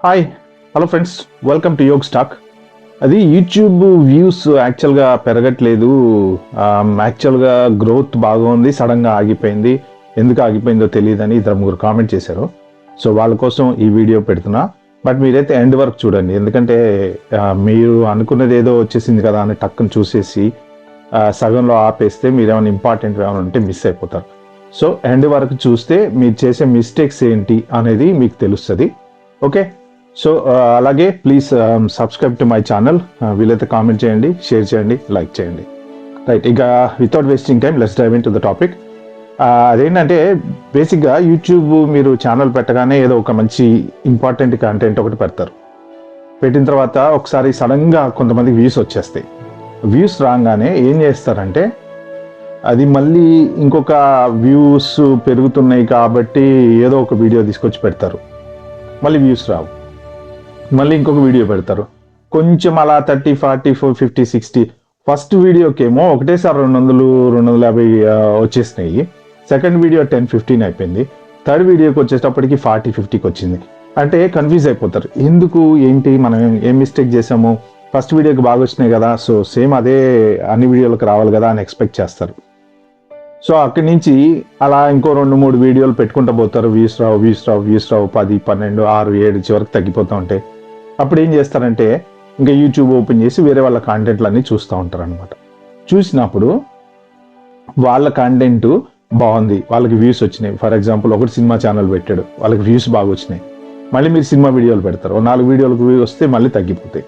Hi hello friends, welcome to Yog Stack. అది YouTube views యాక్చువల్గా పెరగట్లేదు. యాక్చువల్గా గ్రోత్ బాగుంది, సడన్గా ఆగిపోయింది. ఎందుకు ఆగిపోయిందో తెలియదని ఇద్దరు ముగ్గురు కామెంట్ చేశారు. సో వాళ్ళ కోసం ఈ వీడియో పెడుతున్నా. బట్ మీరైతే ఎండ్ వరకు చూడండి, ఎందుకంటే మీరు అనుకున్నది ఏదో వచ్చేసింది కదా అని టక్కును చూసేసి సగంలో ఆపేస్తే మీరు ఏమైనా ఇంపార్టెంట్ ఏమైనా ఉంటే మిస్ అయిపోతారు. సో ఎండ్ వరకు చూస్తే మీరు చేసే మిస్టేక్స్ ఏంటి అనేది మీకు తెలుస్తుంది. ఓకే, సో అలాగే please subscribe to my channel. వీలైతే కామెంట్ చేయండి, షేర్ చేయండి, లైక్ చేయండి. రైట్, ఇక without wasting time let's dive into the topic. అదేంటంటే బేసిక్గా యూట్యూబ్ మీరు ఛానల్ పెట్టగానే ఏదో ఒక మంచి ఇంపార్టెంట్ కంటెంట్ ఒకటి పెడతారు. పెట్టిన తర్వాత ఒకసారి సడన్గా కొంతమందికి వ్యూస్ వచ్చేస్తాయి. వ్యూస్ రాగానే ఏం చేస్తారంటే అది మళ్ళీ ఇంకొక వ్యూస్ పెరుగుతున్నాయి కాబట్టి ఏదో ఒక వీడియో తీసుకొచ్చి పెడతారు. మళ్ళీ వ్యూస్ రావు, మళ్ళీ ఇంకొక వీడియో పెడతారు. కొంచెం అలా 30, 40, 50, 60 ఫస్ట్ వీడియోకేమో ఒకటేసారి 200, 250 వచ్చేసినాయి. సెకండ్ వీడియో 10, 15 అయిపోయింది. థర్డ్ వీడియోకి వచ్చేటప్పటికి 40, 50కి వచ్చింది. అంటే కన్ఫ్యూజ్ అయిపోతారు, ఎందుకు ఏంటి మనం ఏం మిస్టేక్ చేసాము, ఫస్ట్ వీడియోకి బాగా వచ్చినాయి కదా, సో సేమ్ అదే అన్ని వీడియోలకు రావాలి కదా అని ఎక్స్పెక్ట్ చేస్తారు. సో అక్కడి నుంచి అలా ఇంకో 2-3 వీడియోలు పెట్టుకుంటూ పోతారు. వ్యూస్ రావు 10, 12, 6, 7 చివరికి తగ్గిపోతూ ఉంటాయి. అప్పుడు ఏం చేస్తారంటే ఇంకా యూట్యూబ్ ఓపెన్ చేసి వేరే వాళ్ళ కాంటెంట్లన్నీ చూస్తూ ఉంటారు అనమాట. చూసినప్పుడు వాళ్ళ కాంటెంట్ బాగుంది, వాళ్ళకి వ్యూస్ వచ్చినాయి. ఫర్ ఎగ్జాంపుల్ ఒకటి సినిమా ఛానల్ పెట్టాడు, వాళ్ళకి వ్యూస్ బాగా వచ్చినాయి. మళ్ళీ మీరు సినిమా వీడియోలు పెడతారు, 4 వీడియోలకు వ్యూస్ వస్తే మళ్ళీ తగ్గిపోతాయి.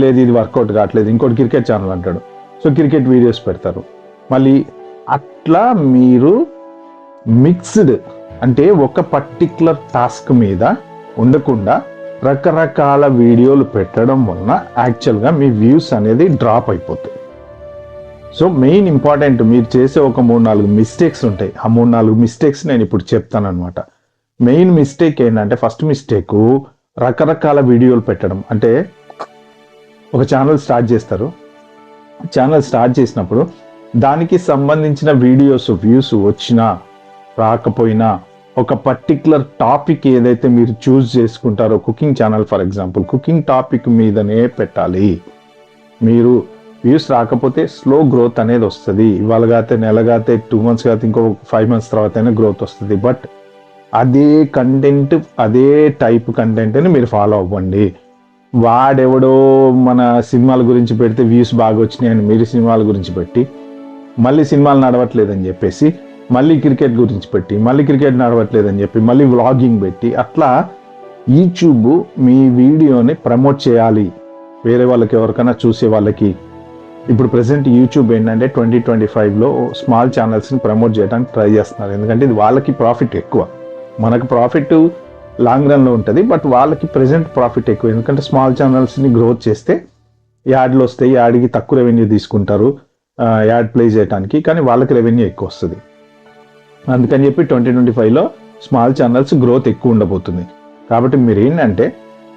లేదు ఇది వర్కౌట్ కావట్లేదు, ఇంకోటి క్రికెట్ ఛానల్ అంటాడు, సో క్రికెట్ వీడియోస్ పెడతారు. మళ్ళీ అట్లా మీరు మిక్స్డ్, అంటే ఒక పర్టిక్యులర్ టాస్క్ మీద ఉండకుండా రకరకాల వీడియోలు పెట్టడం వలన యాక్చువల్గా మీ వ్యూస్ అనేది డ్రాప్ అయిపోతాయి. సో మెయిన్ ఇంపార్టెంట్, మీరు చేసే ఒక 3-4 మిస్టేక్స్ ఉంటాయి. ఆ 3-4 మిస్టేక్స్ నేను ఇప్పుడు చెప్తాను అనమాట. మెయిన్ మిస్టేక్ ఏంటంటే, ఫస్ట్ మిస్టేక్ రకరకాల వీడియోలు పెట్టడం. అంటే ఒక ఛానల్ స్టార్ట్ చేస్తారు, ఛానల్ స్టార్ట్ చేసినప్పుడు దానికి సంబంధించిన వీడియోస్ వ్యూస్ వచ్చినా రాకపోయినా ఒక పర్టిక్యులర్ టాపిక్ ఏదైతే మీరు చూస్ చేసుకుంటారో, cooking channel for example, cooking topic మీదనే పెట్టాలి. మీరు వ్యూస్ రాకపోతే స్లో గ్రోత్ అనేది వస్తుంది. ఇవాళ కాతే, నెల కాతే, 2 months కాతే, ఇంకో 5 months తర్వాతనే గ్రోత్ వస్తుంది. బట్ అదే కంటెంట్, అదే టైప్ కంటెంట్ అని మీరు ఫాలో అవ్వండి. వాడెవడో మన సినిమాల గురించి పెడితే వ్యూస్ బాగా వచ్చినాయి అని మీరు సినిమాల గురించి పెట్టి, మళ్ళీ సినిమాలు నడవట్లేదని చెప్పేసి మళ్ళీ క్రికెట్ గురించి పెట్టి, మళ్ళీ క్రికెట్ నడవట్లేదని చెప్పి మళ్ళీ వ్లాగింగ్ పెట్టి, అట్లా యూట్యూబ్ మీ వీడియోని ప్రమోట్ చేయాలి వేరే వాళ్ళకి, ఎవరికైనా చూసే వాళ్ళకి. ఇప్పుడు ప్రెసెంట్ యూట్యూబ్ ఏంటంటే 2025లో స్మాల్ ఛానల్స్ని ప్రమోట్ చేయడానికి ట్రై చేస్తున్నారు. ఎందుకంటే ఇది వాళ్ళకి ప్రాఫిట్ ఎక్కువ, మనకు ప్రాఫిట్ లాంగ్ రన్లో ఉంటుంది, బట్ వాళ్ళకి ప్రెసెంట్ ప్రాఫిట్ ఎక్కువ. ఎందుకంటే స్మాల్ ఛానల్స్ని గ్రోత్ చేస్తే యాడ్లు వస్తాయి, యాడ్కి తక్కువ రెవెన్యూ తీసుకుంటారు యాడ్ ప్లే చేయడానికి, కానీ వాళ్ళకి రెవెన్యూ ఎక్కువ వస్తుంది. అందుకని చెప్పి 2025లో స్మాల్ ఛానల్స్ గ్రోత్ ఎక్కువ ఉండబోతుంది. కాబట్టి మీరు ఏంటంటే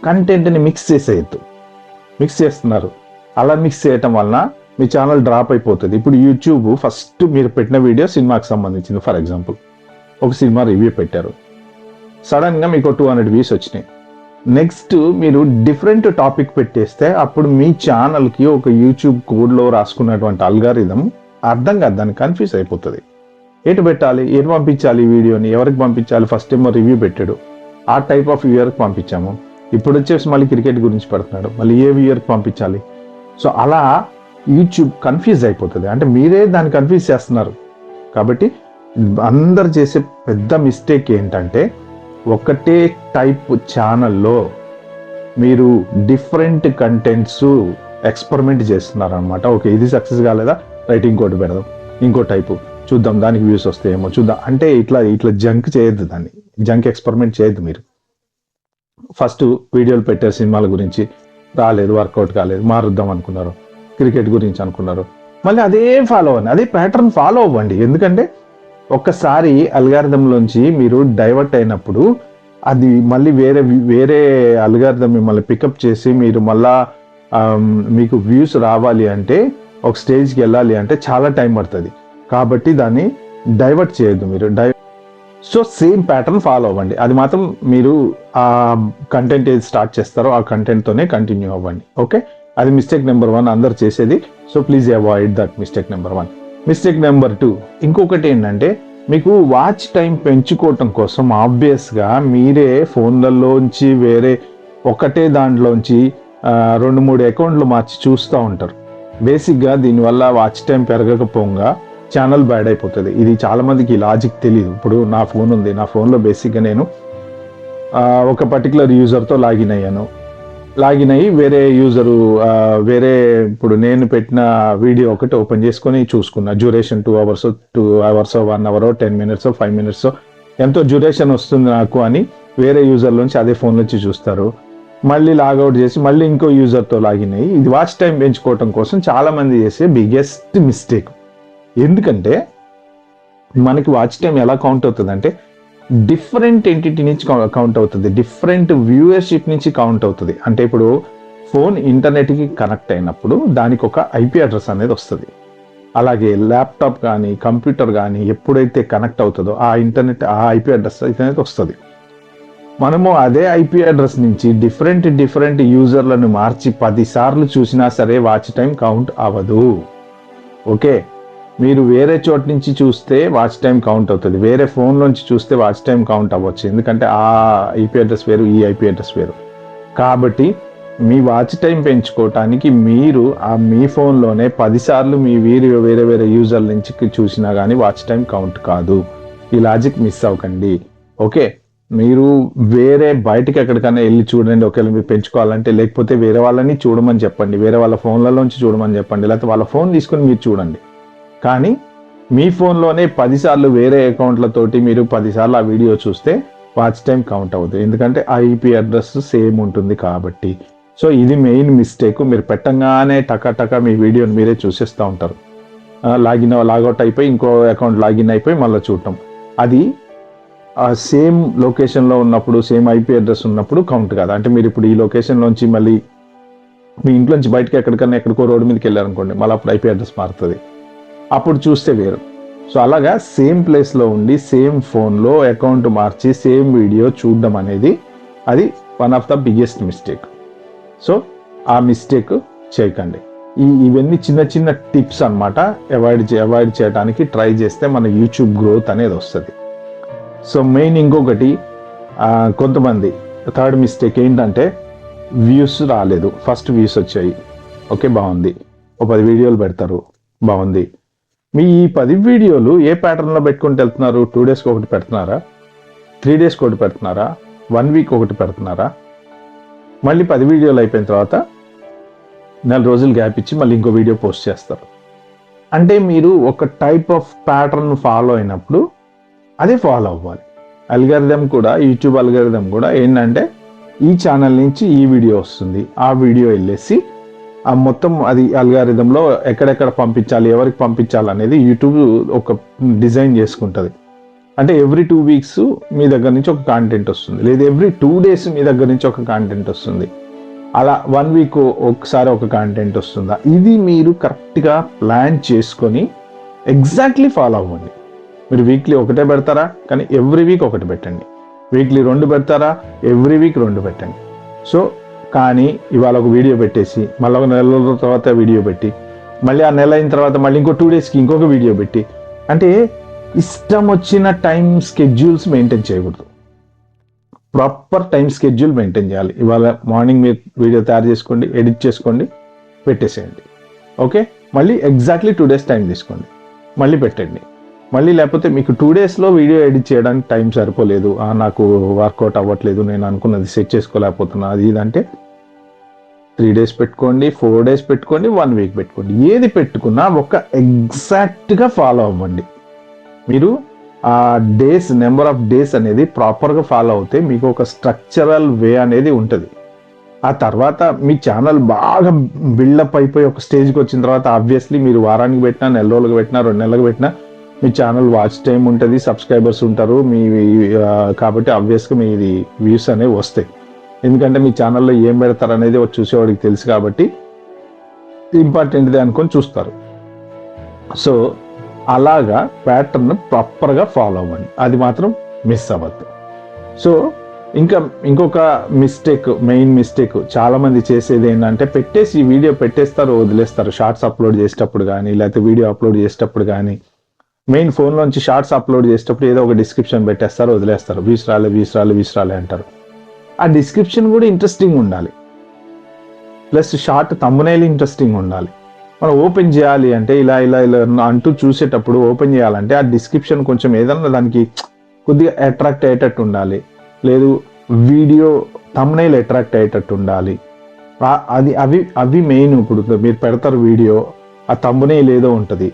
కంటెంట్ని మిక్స్ చేస్తున్నారు. అలా మిక్స్ చేయటం వలన మీ ఛానల్ డ్రాప్ అయిపోతుంది. ఇప్పుడు యూట్యూబ్ ఫస్ట్ మీరు పెట్టిన వీడియో సినిమాకి సంబంధించింది. ఫర్ ఎగ్జాంపుల్ ఒక సినిమా రివ్యూ పెట్టారు, సడన్గా మీకు 200 వ్యూస్ వచ్చినాయి. నెక్స్ట్ మీరు డిఫరెంట్ టాపిక్ పెట్టేస్తే అప్పుడు మీ ఛానల్కి ఒక యూట్యూబ్ కోడ్లో రాసుకున్నటువంటి అల్గారిథం అర్థం కాదు, దాన్ని కన్ఫ్యూజ్ అయిపోతుంది. ఎటు పెట్టాలి, ఎటు పంపించాలి వీడియోని, ఎవరికి పంపించాలి. ఫస్ట్ ఏమో రివ్యూ పెట్టాడు, ఆ టైప్ ఆఫ్ వ్యూయర్కి పంపించాము. ఇప్పుడు వచ్చేసి మళ్ళీ క్రికెట్ గురించి పెడుతున్నాడు, మళ్ళీ ఏ వ్యూయర్కి పంపించాలి. సో అలా యూట్యూబ్ కన్ఫ్యూజ్ అయిపోతుంది, అంటే మీరే దాన్ని కన్ఫ్యూజ్ చేస్తున్నారు. కాబట్టి అందరు చేసే పెద్ద మిస్టేక్ ఏంటంటే, ఒకటే టైప్ ఛానల్లో మీరు డిఫరెంట్ కంటెంట్స్ ఎక్స్పెరిమెంట్ చేస్తున్నారు అనమాట. ఓకే, ఇది సక్సెస్ కాలేదా, రైట్ ఇంకోటి పెడదాం, ఇంకో టైపు చూద్దాం, దానికి వ్యూస్ వస్తాయేమో చూద్దాం. అంటే ఇట్లా జంక్ చేయొద్దు, దాన్ని జంక్ ఎక్స్పెరిమెంట్ చేయొద్దు. మీరు ఫస్ట్ వీడియోలు పెట్టారు సినిమాల గురించి, రాలేదు, వర్కౌట్ కాలేదు, మారుద్దాం అనుకున్నారు, క్రికెట్ గురించి అనుకున్నారు, మళ్ళీ అదే ఫాలో అవ్వండి, అదే ప్యాటర్న్ ఫాలో అవ్వండి. ఎందుకంటే ఒక్కసారి అల్గారిథంలోంచి మీరు డైవర్ట్ అయినప్పుడు అది మళ్ళీ వేరే అల్గారిథం మిమ్మల్ని పికప్ చేసి మీరు మళ్ళా మీకు వ్యూస్ రావాలి అంటే, ఒక స్టేజ్కి వెళ్ళాలి అంటే చాలా టైం పడుతుంది. కాబట్టి దాన్ని డైవర్ట్ చేయొద్దు మీరు. సో సేమ్ ప్యాటర్న్ ఫాలో అవ్వండి. అది మాత్రం మీరు ఆ కంటెంట్ ఏది స్టార్ట్ చేస్తారో ఆ కంటెంట్తోనే కంటిన్యూ అవ్వండి. ఓకే, అది మిస్టేక్ నెంబర్ 1 అందరు చేసేది. So please avoid that mistake number 1. Mistake number 2, ఇంకొకటి ఏంటంటే మీకు వాచ్ టైం పెంచుకోవటం కోసం ఆబ్వియస్గా మీరే ఫోన్లలోంచి వేరే ఒకటే దాంట్లోంచి 2-3 అకౌంట్లు మార్చి చూస్తూ ఉంటారు. బేసిక్గా దీనివల్ల వాచ్ టైం పెరగకపోగా ఛానల్ బ్యాడ్ అయిపోతుంది. ఇది చాలా మందికి లాజిక్ తెలియదు. ఇప్పుడు నా ఫోన్ ఉంది, నా ఫోన్లో బేసిక్గా నేను ఒక పర్టికులర్ యూజర్తో లాగిన్ అయ్యాను. లాగిన్ అయ్యి వేరే యూజరు ఇప్పుడు నేను పెట్టిన వీడియో ఒకటి ఓపెన్ చేసుకొని చూసుకున్నా. Duration 2 hours 1 hour 10 minutes 5 minutes ఎంతో డ్యూరేషన్ వస్తుంది నాకు అని వేరే యూజర్ నుంచి అదే ఫోన్ నుంచి చూస్తారు. మళ్ళీ లాగౌట్ చేసి మళ్ళీ ఇంకో యూజర్తో లాగిన్ అయ్యి ఇది వాచ్ టైం పెంచుకోవటం కోసం చాలా మంది చేసే బిగ్గెస్ట్ మిస్టేక్. ఎందుకంటే మనకి వాచ్ టైం ఎలా కౌంట్ అవుతుంది అంటే డిఫరెంట్ ఎంటిటీ నుంచి కౌంట్ అవుతుంది, డిఫరెంట్ వ్యూయర్షిప్ నుంచి కౌంట్ అవుతుంది. అంటే ఇప్పుడు ఫోన్ ఇంటర్నెట్కి కనెక్ట్ అయినప్పుడు దానికి ఒక ఐపీ అడ్రస్ అనేది వస్తుంది. అలాగే ల్యాప్టాప్ కానీ కంప్యూటర్ కానీ ఎప్పుడైతే కనెక్ట్ అవుతుందో ఆ ఐపీ అడ్రస్ అనేది వస్తుంది. మనము అదే ఐపీ అడ్రస్ నుంచి డిఫరెంట్ యూజర్లను మార్చి 10 సార్లు చూసినా సరే వాచ్ టైం కౌంట్ అవ్వదు. ఓకే, మీరు వేరే చోటు నుంచి చూస్తే వాచ్ టైం కౌంట్ అవుతుంది, వేరే ఫోన్ నుంచి చూస్తే వాచ్ టైం కౌంట్ అవ్వచ్చు. ఎందుకంటే ఆ ఐపీ అడ్రస్ వేరు, ఈ ఐపీ అడ్రస్ వేరు. కాబట్టి మీ వాచ్ టైం పెంచుకోవటానికి మీరు మీ ఫోన్లోనే 10 సార్లు మీ వేరే యూజర్ల నుంచి చూసినా కానీ వాచ్ టైం కౌంట్ కాదు. ఈ లాజిక్ మిస్ అవ్వకండి. ఓకే, మీరు వేరే బయటకి ఎక్కడికైనా వెళ్ళి చూడండి ఒకవేళ మీరు పెంచుకోవాలంటే, లేకపోతే వేరే వాళ్ళని చూడమని చెప్పండి, వేరే వాళ్ళ ఫోన్లలోంచి చూడమని చెప్పండి, లేకపోతే వాళ్ళ ఫోన్ తీసుకొని మీరు చూడండి. కానీ మీ ఫోన్లోనే 10 సార్లు వేరే అకౌంట్లతోటి మీరు 10 సార్లు ఆ వీడియో చూస్తే వాచ్ టైం కౌంట్ అవ్వదు. ఎందుకంటే ఆ ఐపీ అడ్రస్ సేమ్ ఉంటుంది కాబట్టి. సో ఇది మెయిన్ మిస్టేక్. మీరు పెట్టంగానే టకా మీ వీడియోని మీరే చూసేస్తూ ఉంటారు. లాగౌట్ అయిపోయి ఇంకో అకౌంట్ లాగిన్ అయిపోయి మళ్ళీ చూడటం. అది సేమ్ లొకేషన్లో ఉన్నప్పుడు, సేమ్ ఐపీ అడ్రస్ ఉన్నప్పుడు కౌంట్ కాదు. అంటే మీరు ఇప్పుడు ఈ లొకేషన్లోంచి మళ్ళీ మీ ఇంట్లోంచి బయటకి ఎక్కడికో రోడ్డు మీదకి వెళ్ళారనుకోండి, మళ్ళీ అప్పుడు ఐపీ అడ్రస్ మారుతుంది, అప్పుడు చూస్తే వేరు. సో అలాగా సేమ్ ప్లేస్లో ఉండి సేమ్ ఫోన్లో అకౌంట్ మార్చి సేమ్ వీడియో చూడడం అనేది అది one of the biggest mistake. So ఆ మిస్టేక్ చేయకండి. ఇవన్నీ చిన్న టిప్స్ అన్నమాట. అవాయిడ్ చేయడానికి ట్రై చేస్తే మన యూట్యూబ్ గ్రోత్ అనేది వస్తుంది. సో మెయిన్ ఇంకొకటి, కొంతమంది థర్డ్ మిస్టేక్ ఏంటంటే వ్యూస్ రాలేదు. ఫస్ట్ వ్యూస్ వచ్చాయి, ఓకే బాగుంది, 10 వీడియోలు పెడతారు, బాగుంది. మీ ఈ 10 వీడియోలు ఏ ప్యాటర్న్లో పెట్టుకుంటూ వెళ్తున్నారు? 2 daysకి ఒకటి పెడుతున్నారా, 3 daysకి ఒకటి పెడుతున్నారా, 1 week ఒకటి పెడుతున్నారా? మళ్ళీ 10 వీడియోలు అయిపోయిన తర్వాత 4 రోజులు గ్యాప్ ఇచ్చి మళ్ళీ ఇంకో వీడియో పోస్ట్ చేస్తారు. అంటే మీరు ఒక టైప్ ఆఫ్ ప్యాటర్న్ ఫాలో అయినప్పుడు అదే ఫాలో అవ్వాలి. అల్గారిథం కూడా, యూట్యూబ్ అల్గారిథం కూడా ఏంటంటే ఈ ఛానల్ నుంచి ఈ వీడియో వస్తుంది, ఆ వీడియో వెళ్ళేసి ఆ మొత్తం అది అల్గారిథంలో ఎక్కడెక్కడ పంపించాలి, ఎవరికి పంపించాలి అనేది యూట్యూబ్ ఒక డిజైన్ చేసుకుంటుంది. అంటే ఎవ్రీ 2 weeks మీ దగ్గర నుంచి ఒక కాంటెంట్ వస్తుంది, లేదా ఎవ్రీ 2 days మీ దగ్గర నుంచి ఒక కాంటెంట్ వస్తుంది, అలా 1 week ఒకసారి ఒక కాంటెంట్ వస్తుందా? ఇది మీరు కరెక్ట్గా ప్లాన్ చేసుకొని ఎగ్జాక్ట్లీ ఫాలో అవ్వండి. మీరు వీక్లీ ఒకటే పెడతారా, కానీ ఎవ్రీ వీక్ ఒకటి పెట్టండి. వీక్లీ 2 పెడతారా, ఎవ్రీ వీక్ 2 పెట్టండి. సో కానీ ఇవాళ ఒక వీడియో పెట్టేసి మళ్ళీ ఒక నెల రోజుల తర్వాత వీడియో పెట్టి మళ్ళీ ఆ నెల అయిన తర్వాత మళ్ళీ ఇంకో 2 daysకి ఇంకొక వీడియో పెట్టి, అంటే ఇష్టం వచ్చిన టైం స్కెడ్యూల్స్ మెయింటైన్ చేయకూడదు. ప్రాపర్ టైం స్కెడ్యూల్ మెయింటైన్ చేయాలి. ఇవాళ మార్నింగ్ మీరు వీడియో తయారు చేసుకోండి, ఎడిట్ చేసుకోండి, పెట్టేసేయండి. ఓకే, మళ్ళీ ఎగ్జాక్ట్లీ 2 days టైం తీసుకోండి, మళ్ళీ పెట్టండి. మళ్ళీ లేకపోతే మీకు 2 daysలో వీడియో ఎడిట్ చేయడానికి టైం సరిపోలేదు, నాకు వర్కౌట్ అవ్వట్లేదు, నేను అనుకున్నది సెట్ చేసుకోలేకపోతున్నా, అది ఇదంటే 3 days పెట్టుకోండి, 4 days పెట్టుకోండి, 1 week పెట్టుకోండి. ఏది పెట్టుకున్నా ఒక ఎగ్జాక్ట్గా ఫాలో అవ్వండి. మీరు ఆ డేస్, నెంబర్ ఆఫ్ డేస్ అనేది ప్రాపర్గా ఫాలో అవుతే మీకు ఒక స్ట్రక్చరల్ వే అనేది ఉంటుంది. ఆ తర్వాత మీ ఛానల్ బాగా బిల్డప్ అయిపోయి ఒక స్టేజ్కి వచ్చిన తర్వాత ఆబ్వియస్లీ మీరు వారానికి పెట్టినా, నెల రోజులకు పెట్టినా, 2 నెలలకు పెట్టినా మీ ఛానల్ వాచ్ టైం ఉంటుంది, సబ్స్క్రైబర్స్ ఉంటారు మీ, కాబట్టి ఆబ్వియస్గా మీది వ్యూస్ అనేవి వస్తాయి. ఎందుకంటే మీ ఛానల్లో ఏం పెడతారు అనేది చూసేవాడికి తెలుసు, కాబట్టి ఇంపార్టెంట్ది అనుకొని చూస్తారు. సో అలాగా ప్యాటర్న్ ప్రాపర్గా ఫాలో అవ్వండి. అది మాత్రం మిస్ అవ్వద్దు. సో ఇంకొక మెయిన్ మిస్టేక్ చాలామంది చేసేది ఏంటంటే పెట్టేసి వీడియో పెట్టేస్తారు, వదిలేస్తారు. షార్ట్స్ అప్లోడ్ చేసేటప్పుడు కానీ, లేకపోతే వీడియో అప్లోడ్ చేసేటప్పుడు కానీ, మెయిన్ ఫోన్లోంచి షార్ట్స్ అప్లోడ్ చేసేటప్పుడు ఏదో ఒక డిస్క్రిప్షన్ పెట్టేస్తారు, వదిలేస్తారు. వ్యూస్ రాలే అంటారు. ఆ డిస్క్రిప్షన్ కూడా ఇంట్రెస్టింగ్ ఉండాలి, ప్లస్ షార్ట్ థంబ్నెయిల్ ఇంట్రెస్టింగ్ ఉండాలి. మనం ఓపెన్ చేయాలి అంటే ఇలా అంటూ చూసేటప్పుడు ఓపెన్ చేయాలంటే ఆ డిస్క్రిప్షన్ కొంచెం ఏదన్నా దానికి కొద్దిగా అట్రాక్ట్ అయ్యేటట్టు ఉండాలి, లేదు వీడియో థంబ్నెయిల్ అట్రాక్ట్ అయ్యేటట్టు ఉండాలి. అవి మెయిన్. ఇప్పుడు మీరు పెడతారు వీడియో, ఆ థంబ్నెయిల్ ఏదో ఉంటుంది,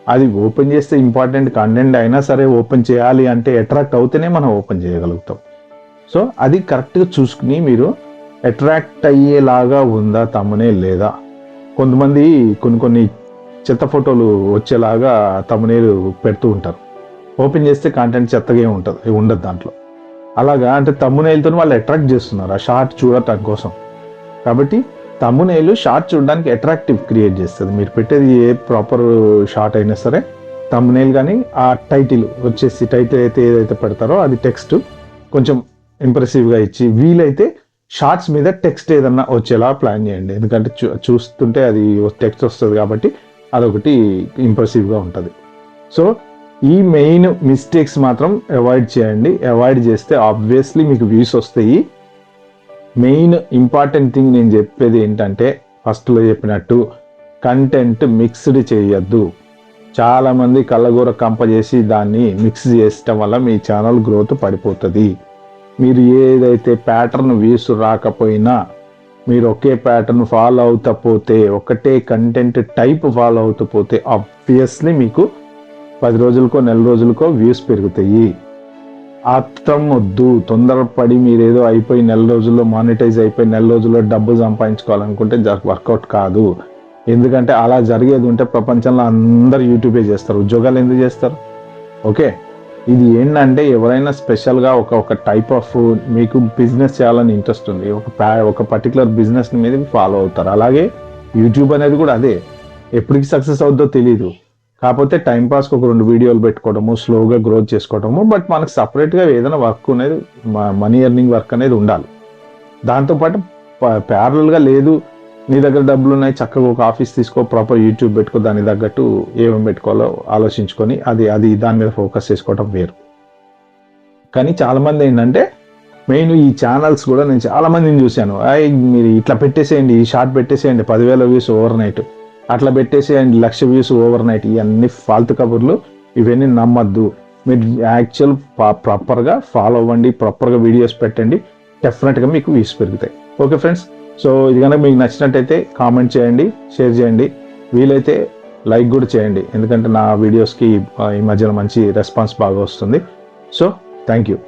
అది ఓపెన్ చేస్తే ఇంపార్టెంట్ కంటెంట్ అయినా సరే ఓపెన్ చేయాలి అంటే అట్రాక్ట్ అవుతేనే మనం ఓపెన్ చేయగలుగుతాం. సో అది కరెక్ట్గా చూసుకుని మీరు అట్రాక్ట్ అయ్యేలాగా ఉందా థంబ్నెయిల్ లేదా. కొంతమంది కొన్ని చెత్త ఫోటోలు వచ్చేలాగా థంబ్నెయిల్ పెడుతూ ఉంటారు, ఓపెన్ చేస్తే కంటెంట్ చెత్తగా ఉండదు దాంట్లో. అలాగా అంటే థంబ్నెయిల్తో వాళ్ళు అట్రాక్ట్ చేస్తున్నారు ఆ షార్ట్ చూడటం కోసం. కాబట్టి థంబ్నెయిల్ షార్ట్ చూడడానికి అట్రాక్టివ్ క్రియేట్ చేస్తుంది. మీరు పెట్టేది ఏ ప్రాపర్ షార్ట్ అయినా సరే థంబ్నెయిల్ కానీ ఆ టైటిల్ అయితే ఏదైతే పెడతారో అది టెక్స్ట్ కొంచెం ఇంప్రెసివ్గా ఇచ్చి, వీలైతే షార్ట్స్ మీద టెక్స్ట్ ఏదన్నా వచ్చేలా ప్లాన్ చేయండి. ఎందుకంటే చూస్తుంటే అది టెక్స్ట్ వస్తుంది కాబట్టి అదొకటి ఇంప్రెసివ్గా ఉంటుంది. సో ఈ మెయిన్ మిస్టేక్స్ మాత్రం అవాయిడ్ చేయండి. అవాయిడ్ చేస్తే ఆబ్వియస్లీ మీకు వ్యూస్ వస్తాయి. మెయిన్ ఇంపార్టెంట్ థింగ్ నేను చెప్పేది ఏంటంటే, ఫస్ట్లో చెప్పినట్టు కంటెంట్ మిక్స్డ్ చేయొద్దు. చాలామంది కళ్ళగూర కంప చేసి దాన్ని మిక్స్ చేయడం వల్ల మీ ఛానల్ గ్రోత్ పడిపోతుంది. మీరు ఏదైతే ప్యాటర్న్ వ్యూస్ రాకపోయినా, మీరు ఒకే ప్యాటర్న్ ఫాలో అవుతా పోతే, ఒకటే కంటెంట్ టైప్ ఫాలో అవుతూ పోతే ఆబ్వియస్లీ మీకు 10 రోజులకో నెల రోజులకో వ్యూస్ పెరుగుతాయి. ఆత్రం వద్దు. తొందరపడి మీరేదో అయిపోయి నెల రోజుల్లో మానిటైజ్ అయిపోయి నెల రోజుల్లో డబ్బు సంపాదించుకోవాలనుకుంటే వర్కౌట్ కాదు. ఎందుకంటే అలా జరిగేది ఉంటే ప్రపంచంలో అందరు యూట్యూబే చేస్తారు, ఉద్యోగాలు ఎందుకు చేస్తారు? ఓకే, ఇది ఏంటంటే ఎవరైనా స్పెషల్గా ఒక టైప్ ఆఫ్ మీకు బిజినెస్ చేయాలని ఇంట్రెస్ట్ ఉంది, ఒక పర్టికులర్ బిజినెస్ మీద ఫాలో అవుతారు. అలాగే యూట్యూబ్ అనేది కూడా అదే. ఎప్పటికి సక్సెస్ అవుద్దో తెలీదు. కాకపోతే టైంపాస్కి ఒక 2 వీడియోలు పెట్టుకోవడము, స్లోగా గ్రోత్ చేసుకోవడము. బట్ మనకు సపరేట్గా ఏదైనా వర్క్ అనేది, మనీ ఎర్నింగ్ వర్క్ అనేది ఉండాలి. దాంతోపాటు ప్యారలల్గా లేదు, నీ దగ్గర డబ్బులు ఉన్నాయి, చక్కగా ఒక ఆఫీస్ తీసుకో, ప్రాపర్ యూట్యూబ్ పెట్టుకో, దాని తగ్గట్టు ఏమేమి పెట్టుకోవాలో ఆలోచించుకొని అది దాని మీద ఫోకస్ చేసుకోవడం వేరు. కానీ చాలామంది ఏంటంటే మెయిన్ ఈ ఛానల్స్ కూడా నేను చాలామందిని చూశాను, మీరు ఇట్లా పెట్టేసేయండి, ఈ షార్ట్ పెట్టేసేయండి, 10,000 వ్యూస్ ఓవర్ నైట్, అట్లా పెట్టేసేయండి 1,00,000 వ్యూస్ ఓవర్ నైట్. ఇవన్నీ ఫాల్తు కబుర్లు, ఇవన్నీ నమ్మద్దు. మీరు యాక్చువల్ ప్రాపర్గా ఫాలో అవ్వండి, ప్రాపర్గా వీడియోస్ పెట్టండి, డెఫినెట్గా మీకు వ్యూస్ పెరుగుతాయి. ఓకే ఫ్రెండ్స్, సో ఇది కనుక మీకు నచ్చినట్టయితే కామెంట్ చేయండి, షేర్ చేయండి, వీలైతే లైక్ కూడా చేయండి. ఎందుకంటే నా వీడియోస్కి ఈ మధ్యలో మంచి రెస్పాన్స్ బాగా వస్తుంది. So thank you.